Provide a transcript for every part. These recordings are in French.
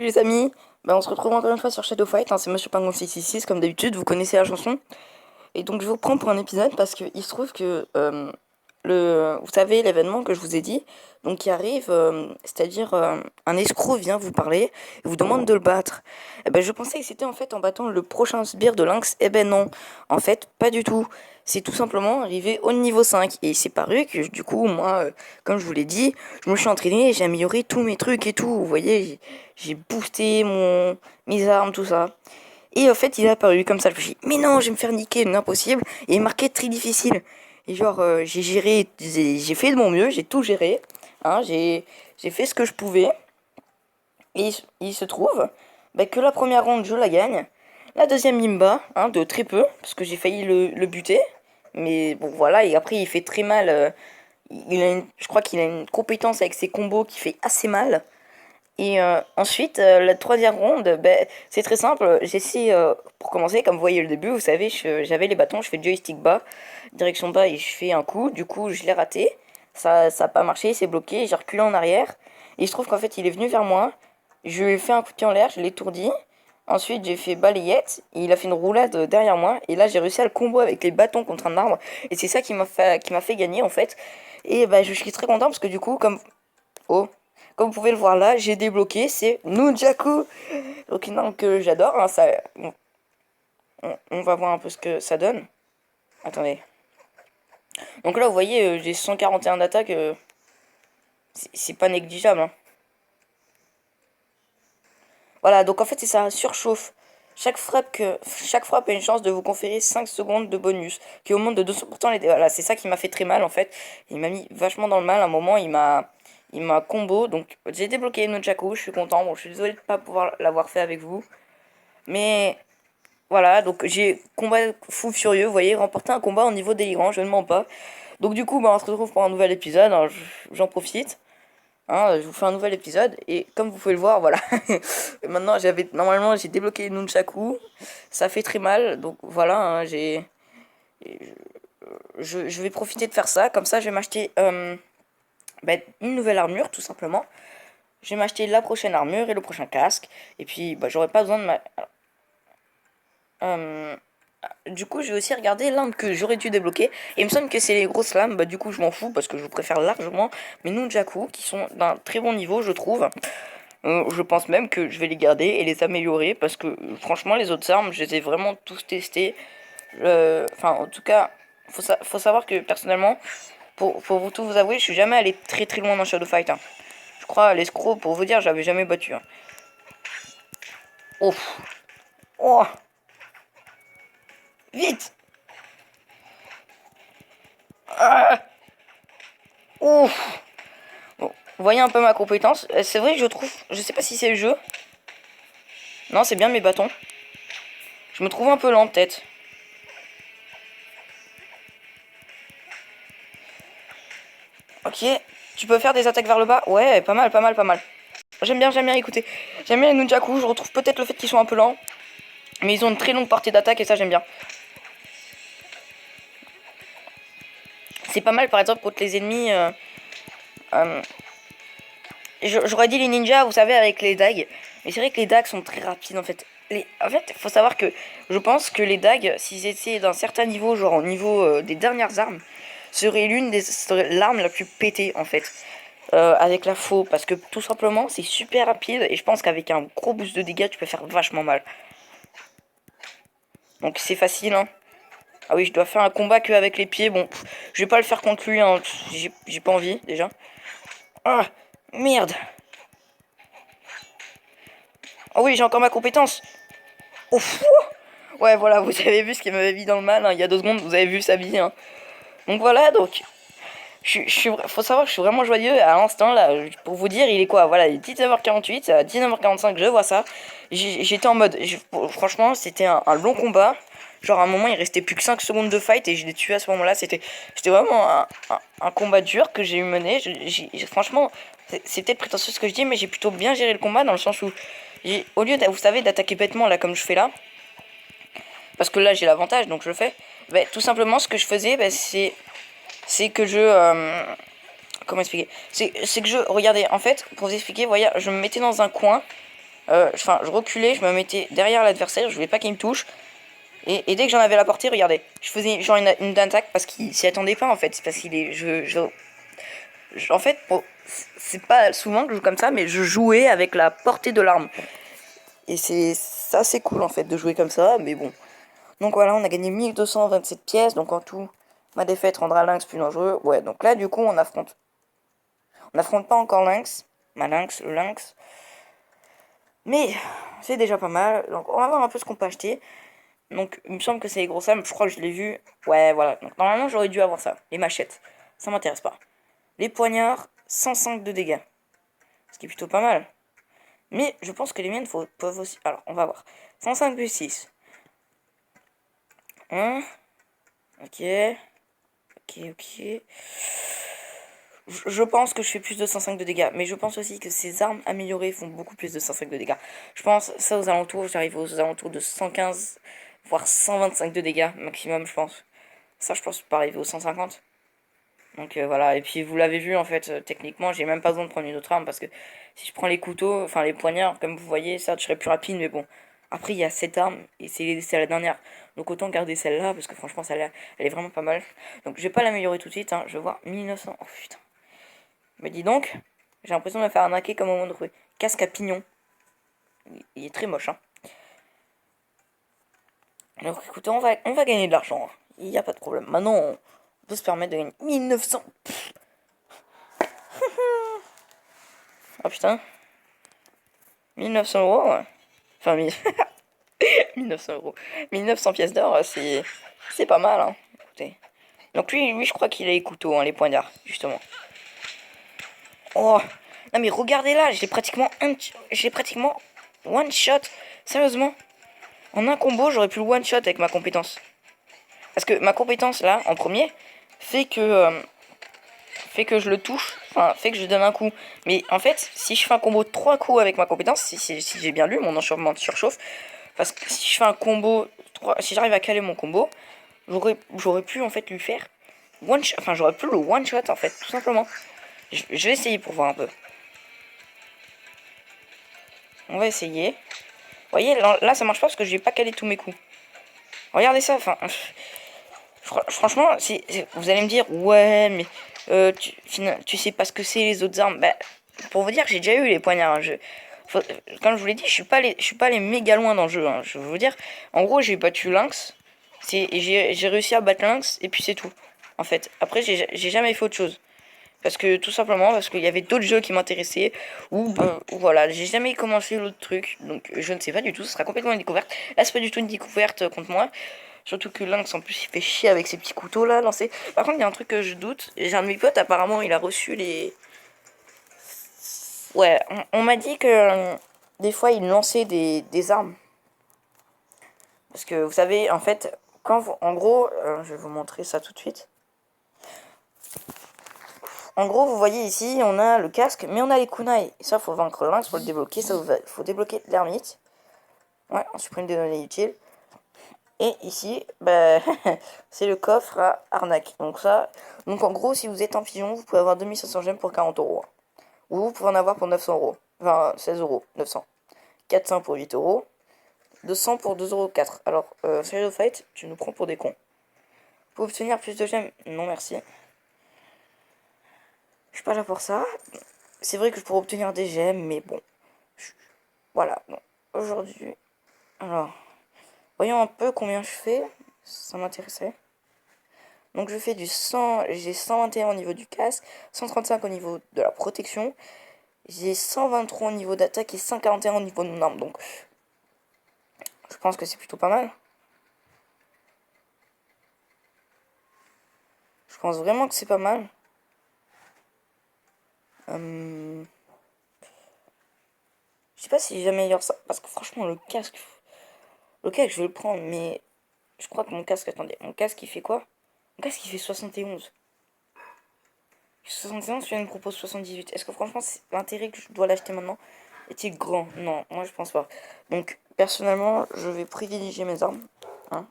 Les amis, on se retrouve encore une fois sur Shadow Fight, hein, c'est Monsieur Pingon 666 comme d'habitude, vous connaissez la chanson. Et donc je vous prends pour un épisode parce qu'il se trouve que vous savez l'événement que je vous ai dit, donc qui arrive, c'est-à-dire un escroc vient vous parler et vous demande de le battre. Et ben je pensais que c'était en fait en battant le prochain sbire de Lynx, et ben non, en fait pas du tout. C'est tout simplement arrivé au niveau 5 et c'est paru que du coup moi, comme je vous l'ai dit, je me suis entraîné, j'ai amélioré tous mes trucs et tout, vous voyez, j'ai boosté mes armes, tout ça. Et en fait, il est apparu comme ça. Je me suis dit, mais non, je vais me faire niquer, impossible. Et il est marqué très difficile. Et genre, j'ai géré, j'ai fait de mon mieux, j'ai tout géré. Hein, j'ai fait ce que je pouvais. Et il se trouve que la première ronde, je la gagne. La deuxième, il me bat, hein, de très peu, parce que j'ai failli le buter. Mais bon, voilà, et après, il fait très mal. Je crois qu'il a une compétence avec ses combos qui fait assez mal. Et ensuite, la troisième ronde, c'est très simple. J'essaie, pour commencer, comme vous voyez le début, vous savez, j'avais les bâtons, je fais joystick bas, direction bas, et je fais un coup. Du coup, je l'ai raté. Ça a pas marché, c'est bloqué. J'ai reculé en arrière. Et il se trouve qu'en fait, il est venu vers moi. Je lui ai fait un coup de pied en l'air, je l'ai étourdi. Ensuite, j'ai fait balayette. Et il a fait une roulade derrière moi. Et là, j'ai réussi à le combo avec les bâtons contre un arbre. Et c'est ça qui m'a fait gagner, en fait. Et je suis très content parce que du coup, Oh, comme vous pouvez le voir là, j'ai débloqué, c'est Nunjaku. Donc une arme que j'adore, hein, on va voir un peu ce que ça donne. Attendez. Donc là, vous voyez, j'ai 141 d'attaque, c'est pas négligeable, hein. Voilà, donc en fait, c'est ça, surchauffe. Chaque frappe a une chance de vous conférer 5 secondes de bonus, qui augmente de 200% les dégâts. Voilà, c'est ça qui m'a fait très mal, en fait. Il m'a mis vachement dans le mal. À un moment, il m'a combo. Donc, j'ai débloqué Nunchaku, je suis content. Bon, je suis désolé de ne pas pouvoir l'avoir fait avec vous. Mais voilà, donc j'ai combat fou furieux, vous voyez, remporté un combat au niveau délirant, je ne mens pas. Donc du coup, on se retrouve pour un nouvel épisode, hein, j'en profite. Hein, je vous fais un nouvel épisode et comme vous pouvez le voir, voilà. Maintenant, normalement j'ai débloqué Nunchaku, ça fait très mal, donc voilà, hein, je vais profiter de faire ça. Comme ça, je vais m'acheter une nouvelle armure, tout simplement. Je vais m'acheter la prochaine armure et le prochain casque. Et puis, j'aurai pas besoin de ma. Euh, du coup, j'ai aussi regardé l'arme que j'aurais dû débloquer. Et il me semble que c'est les grosses lames. Du coup, je m'en fous parce que je préfère largement mes Nunjaku qui sont d'un très bon niveau, je trouve. Je pense même que je vais les garder et les améliorer parce que franchement, les autres armes, je les ai vraiment tous testées. Enfin, en tout cas, faut savoir que personnellement, pour vous tout vous avouer, je suis jamais allé très très loin dans Shadow Fight, hein. Je crois, l'escroc, pour vous dire, j'avais jamais battu, hein. Oh, oh, vite! Ah, ouf! Bon, vous voyez un peu ma compétence. C'est vrai que je trouve. Je sais pas si c'est le jeu. Non, c'est bien mes bâtons. Je me trouve un peu lent, peut-être. Ok. Tu peux faire des attaques vers le bas. Ouais, pas mal, pas mal, pas mal. J'aime bien, écoutez. J'aime bien les Nunchaku. Je retrouve peut-être le fait qu'ils sont un peu lents. Mais ils ont une très longue portée d'attaque et ça, j'aime bien. C'est pas mal, par exemple, contre les ennemis. Euh, J'aurais dit les ninjas, vous savez, avec les dagues. Mais c'est vrai que les dagues sont très rapides en fait. En fait, il faut savoir que je pense que les dagues, s'ils étaient d'un certain niveau, genre au niveau des dernières armes, serait l'arme la plus pétée en fait. Avec la faux. Parce que tout simplement, c'est super rapide. Et je pense qu'avec un gros boost de dégâts, tu peux faire vachement mal. Donc c'est facile, hein. Ah oui, je dois faire un combat que avec les pieds. Bon, je vais pas le faire contre lui, hein. J'ai pas envie déjà. Ah, merde. Oh oui, j'ai encore ma compétence. Ouf. Ouais, voilà, vous avez vu ce qu'il m'avait mis dans le mal, hein, il y a 2 secondes, vous avez vu sa vie, hein. Donc voilà, donc, faut savoir que je suis vraiment joyeux à l'instant, là, pour vous dire, il est quoi, voilà, il est 19h48, à 19h45, je vois ça. J'étais en mode, franchement, c'était un long combat. Genre, à un moment, il restait plus que 5 secondes de fight et je l'ai tué à ce moment-là. C'était vraiment un combat dur que j'ai eu mené. Franchement, c'est peut-être prétentieux ce que je dis, mais j'ai plutôt bien géré le combat dans le sens où, au lieu, vous savez, d'attaquer bêtement, là, comme je fais là, parce que là j'ai l'avantage donc je le fais. Tout simplement ce que je faisais c'est que comment expliquer, c'est que je regardez en fait pour vous expliquer, voyez, je me mettais dans un coin Enfin, je reculais, je me mettais derrière l'adversaire, je voulais pas qu'il me touche. Et dès que j'en avais la portée, regardez, je faisais genre une attaque parce qu'il s'y attendait pas en fait. C'est parce qu'il est. En fait, bon, c'est pas souvent que je joue comme ça, mais je jouais avec la portée de l'arme. Et c'est assez cool en fait de jouer comme ça, mais bon. Donc voilà, on a gagné 1227 pièces, donc en tout, ma défaite rendra Lynx plus dangereux. Ouais, donc là du coup, on affronte. On n'affronte pas encore Lynx, le Lynx. Mais c'est déjà pas mal. Donc on va voir un peu ce qu'on peut acheter. Donc il me semble que c'est les gros Sam, je crois que je l'ai vu. Ouais, voilà. Donc normalement j'aurais dû avoir ça. Les machettes, ça m'intéresse pas. Les poignards, 105 de dégâts. Ce qui est plutôt pas mal. Mais je pense que les miennes peuvent aussi. Alors on va voir. 105 plus 6. 1. Ok. Ok. Je pense que je fais plus de 105 de dégâts, mais je pense aussi que ces armes améliorées font beaucoup plus de 105 de dégâts. Je pense ça aux alentours, j'arrive aux alentours de 115, voire 125 de dégâts maximum, je pense. Ça, je pense pas arriver aux 150. Donc voilà, et puis vous l'avez vu en fait, techniquement, j'ai même pas besoin de prendre une autre arme parce que si je prends les couteaux, enfin les poignards, comme vous voyez, ça je serais plus rapide, mais bon. Après, il y a cette arme et c'est la dernière. Donc autant garder celle-là parce que franchement, celle-là, elle est vraiment pas mal. Donc je vais pas l'améliorer tout de suite, hein, je vais voir 1900. Oh putain. Mais dis donc, j'ai l'impression de me faire arnaquer comme au moment de trouver. Casque à pignon. Il est très moche, hein. Alors écoutez, on va gagner de l'argent, hein. Il n'y a pas de problème. Maintenant, on peut se permettre de gagner 1900. Ah putain. 1900 euros, ouais. Enfin, 1900 euros. 1900 pièces d'or, c'est pas mal, hein. Écoutez. Donc lui je crois qu'il a les couteaux, hein, les poignards, justement. Oh, non mais regardez là, j'ai pratiquement one shot. Sérieusement, en un combo, j'aurais pu le one shot avec ma compétence. Parce que ma compétence là, en premier, fait que fait que je le touche, enfin fait que je donne un coup. Mais en fait, si je fais un combo de 3 coups avec ma compétence, si j'ai bien lu mon enchantement de surchauffe, parce que si je fais un combo, si j'arrive à caler mon combo, j'aurais pu en fait lui faire one shot, enfin j'aurais pu le one shot en fait, tout simplement. Je vais essayer pour voir un peu. On va essayer. Vous voyez, là ça marche pas parce que je vais pas caler tous mes coups. Regardez ça, enfin. Franchement, vous allez me dire, ouais, mais tu sais pas ce que c'est les autres armes. Bah, pour vous dire, j'ai déjà eu les poignards. Comme je vous l'ai dit, je suis pas les méga loin dans le jeu, hein. Je veux vous dire, en gros, j'ai battu Lynx. J'ai réussi à battre Lynx et puis c'est tout. En fait, après, j'ai jamais fait autre chose. Parce que tout simplement, parce qu'il y avait d'autres jeux qui m'intéressaient. Ou ben, voilà, j'ai jamais commencé l'autre truc. Donc je ne sais pas du tout, ce sera complètement une découverte. Là, c'est pas du tout une découverte contre moi. Surtout que Lynx en plus il fait chier avec ses petits couteaux là lancés. Par contre, il y a un truc que je doute. J'ai un de mes potes, apparemment, il a reçu les. Ouais, on m'a dit que des fois il lançait des armes. Parce que vous savez, en fait, en gros, je vais vous montrer ça tout de suite. En gros, vous voyez ici, on a le casque, mais on a les kunai. Et ça, faut vaincre Lynx pour le débloquer. Ça, faut débloquer l'ermite. Ouais, on supprime des données utiles. Et ici, bah, c'est le coffre à arnaque. Donc en gros, si vous êtes en pigeon, vous pouvez avoir 2500 gemmes pour 40 euros. Ou vous pouvez en avoir pour 900 euros. Enfin, 16 euros, 900. 400 pour 8 euros. 200 pour 2,04 euros. Alors, Shadow Fight, tu nous prends pour des cons. Pour obtenir plus de gemmes, non merci. Je suis pas là pour ça. C'est vrai que je pourrais obtenir des gemmes, mais bon. Voilà, bon. Aujourd'hui, alors, voyons un peu combien je fais. Ça m'intéressait. Donc je fais du 100, j'ai 121 au niveau du casque, 135 au niveau de la protection, j'ai 123 au niveau d'attaque et 141 au niveau de mon arme. Donc je pense que c'est plutôt pas mal. Je pense vraiment que c'est pas mal. Je sais pas si j'améliore ça, parce que franchement le casque je vais le prendre, mais je crois que mon casque, attendez, mon casque il fait quoi? Mon casque il fait 71. 71, tu me propose 78. Est-ce que franchement l'intérêt que je dois l'acheter maintenant est-il grand? Non, moi je pense pas. Donc personnellement je vais privilégier mes armes, hein.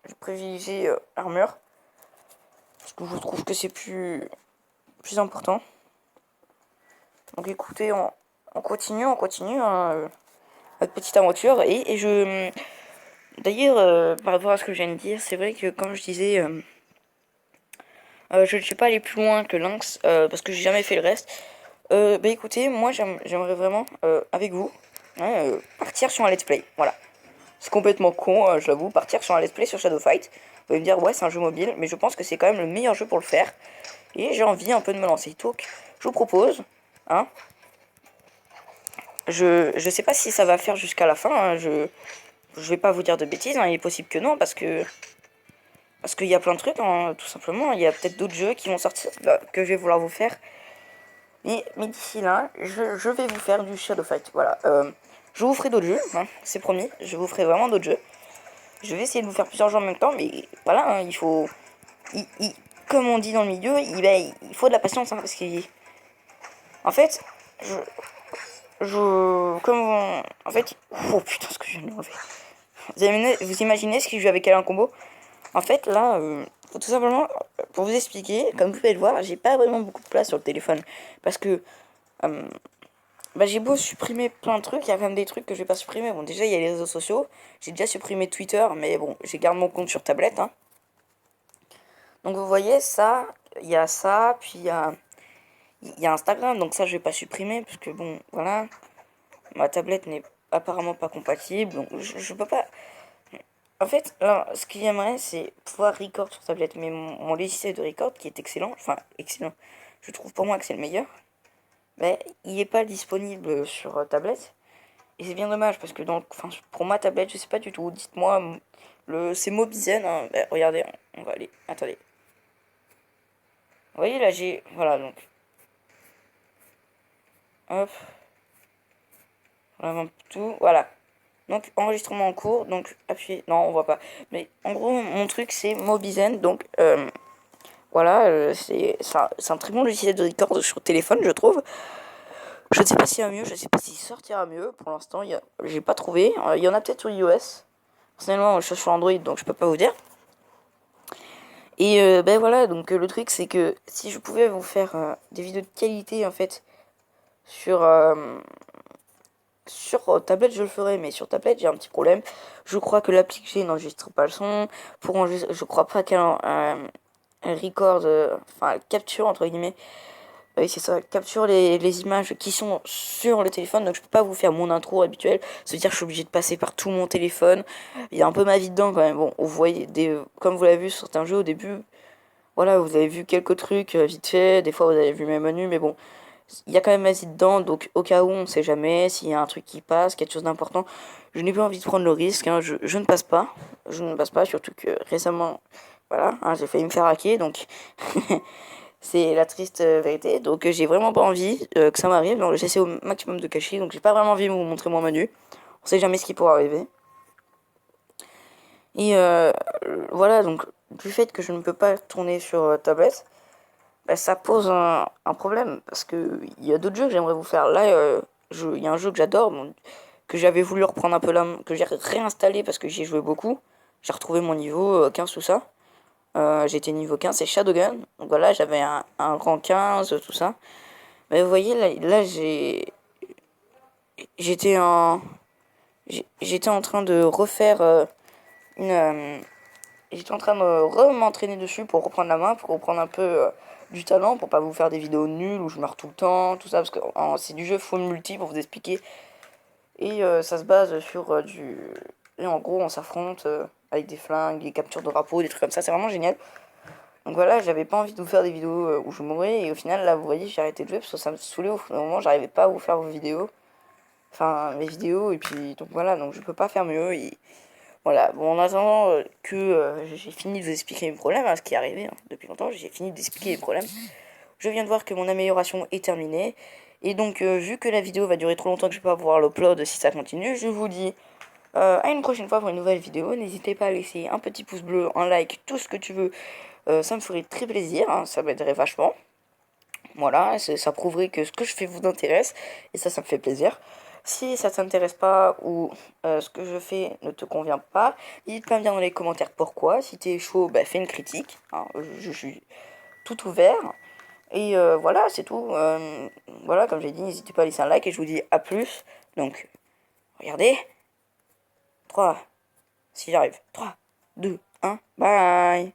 Je vais privilégier l'armure, parce que je trouve que c'est plus important. Donc écoutez, on continue, hein. votre petite aventure. Et je... D'ailleurs, par rapport à ce que je viens de dire, c'est vrai que quand je disais... je ne suis pas allé plus loin que Lynx, parce que j'ai jamais fait le reste. Bah écoutez, moi j'aimerais vraiment, avec vous, hein, partir sur un let's play. Voilà. C'est complètement con, j'avoue, partir sur un let's play sur Shadow Fight. Vous allez me dire, ouais, c'est un jeu mobile, mais je pense que c'est quand même le meilleur jeu pour le faire. Et j'ai envie un peu de me lancer. Donc, je vous propose, hein, je sais pas si ça va faire jusqu'à la fin, hein, je vais pas vous dire de bêtises, hein, il est possible que non, parce qu'il y a plein de trucs, hein, tout simplement. Il y a peut-être d'autres jeux qui vont sortir, que je vais vouloir vous faire. Mais d'ici là, je vais vous faire du Shadow Fight. Voilà. Je vous ferai d'autres jeux, hein, c'est promis. Je vous ferai vraiment d'autres jeux. Je vais essayer de vous faire plusieurs jeux en même temps, mais voilà, hein, il faut. Comme on dit dans le milieu, il faut de la patience, hein, parce que. En fait, je. En fait. Oh putain, ce que je viens de l'enlever. Vous imaginez ce que je joue avec elle en combo? En fait, là, tout simplement, pour vous expliquer, comme vous pouvez le voir, j'ai pas vraiment beaucoup de place sur le téléphone. Parce que. euh, Bah, j'ai beau supprimer plein de trucs, il y a quand même des trucs que je vais pas supprimer. Bon, déjà, il y a les réseaux sociaux. J'ai déjà supprimé Twitter, mais bon, j'ai gardé mon compte sur tablette, hein. Donc, vous voyez, ça, il y a ça, puis il y a Instagram. Donc, ça, je vais pas supprimer, parce que bon, voilà. Ma tablette n'est apparemment pas compatible, donc je peux pas. En fait, là, ce que j'aimerais, c'est pouvoir record sur tablette. Mais mon logiciel de record, qui est excellent, enfin, excellent, je trouve pour moi que c'est le meilleur, mais il est pas disponible sur tablette. Et c'est bien dommage parce que pour ma tablette, je sais pas du tout. Dites-moi, c'est Mobizen, hein. Bah, regardez, on va aller. Attendez. Vous voyez là, j'ai. Voilà donc. Hop. On avance tout. Voilà. Donc enregistrement en cours. Donc appuyez. Non, on voit pas. Mais en gros, mon truc c'est Mobizen. Donc voilà, c'est un très bon logiciel de record sur téléphone, je trouve. Je ne sais pas s'il y a mieux, je ne sais pas s'il sortira mieux. Pour l'instant, j'ai pas trouvé. Il y en a peut-être sur iOS. Personnellement, je suis sur Android, donc je peux pas vous dire. Et ben voilà, donc le truc c'est que si je pouvais vous faire des vidéos de qualité en fait sur tablette je le ferais, mais sur tablette j'ai un petit problème. Je crois que l'appli que j'ai n'enregistre pas le son. Je crois pas qu'elle record, enfin capture entre guillemets. Oui, c'est ça, capture les images qui sont sur le téléphone, donc je peux pas vous faire mon intro habituel. Ça veut dire que je suis obligé de passer par tout mon téléphone. Il y a un peu ma vie dedans quand même. Bon, vous voyez, comme vous l'avez vu sur certains jeux au début, voilà, vous avez vu quelques trucs vite fait, des fois vous avez vu mes menus, mais bon, il y a quand même Asie dedans, donc au cas où, on sait jamais, s'il y a un truc qui passe, quelque chose d'important, je n'ai pas envie de prendre le risque, hein, je ne passe pas, surtout que récemment, voilà, hein, j'ai failli me faire hacker, donc c'est la triste vérité, donc j'ai vraiment pas envie que ça m'arrive, donc j'essaie au maximum de cacher, donc j'ai pas vraiment envie de vous montrer mon menu, on sait jamais ce qui pourra arriver. Et voilà, donc du fait que je ne peux pas tourner sur tablette, bah, ça pose un problème parce que il y a d'autres jeux que j'aimerais vous faire. Là, il y a un jeu que j'adore, bon, que j'avais voulu reprendre un peu là, que j'ai réinstallé parce que j'y ai joué beaucoup. J'ai retrouvé mon niveau 15 tout ça. J'étais niveau 15, c'est Shadowgun. Donc voilà, j'avais un rang 15, tout ça. Mais vous voyez, là j'étais en, j'étais en train de refaire une. J'étais en train de m'entraîner dessus pour reprendre la main, pour reprendre un peu du talent, pour pas vous faire des vidéos nulles où je meurs tout le temps, tout ça, parce que c'est du jeu full multi pour vous expliquer. Et ça se base sur du. Et en gros, on s'affronte avec des flingues, des captures de drapeaux, des trucs comme ça, c'est vraiment génial. Donc voilà, j'avais pas envie de vous faire des vidéos où je mourrais, et au final, là, vous voyez, j'ai arrêté de jouer parce que ça me saoulait au moment, j'arrivais pas à vous faire vos vidéos. Enfin, mes vidéos, et puis, donc voilà, donc je peux pas faire mieux. Et voilà, bon, en attendant que j'ai fini de vous expliquer mes problèmes, hein, ce qui est arrivé hein, depuis longtemps, j'ai fini d'expliquer mes problèmes. Je viens de voir que mon amélioration est terminée. Et donc, vu que la vidéo va durer trop longtemps que je vais pas pouvoir l'upload si ça continue, je vous dis à une prochaine fois pour une nouvelle vidéo. N'hésitez pas à laisser un petit pouce bleu, un like, tout ce que tu veux. Ça me ferait très plaisir, hein, ça m'aiderait vachement. Voilà, ça prouverait que ce que je fais vous intéresse. Et ça me fait plaisir. Si ça t'intéresse pas ou ce que je fais ne te convient pas, n'hésite pas à me dire dans les commentaires pourquoi. Si t'es chaud, bah, fais une critique, hein, je suis tout ouvert. Et voilà, c'est tout. Voilà, comme j'ai dit, n'hésitez pas à laisser un like et je vous dis à plus. Donc, Regardez. 3. Si j'arrive. 3, 2, 1. Bye.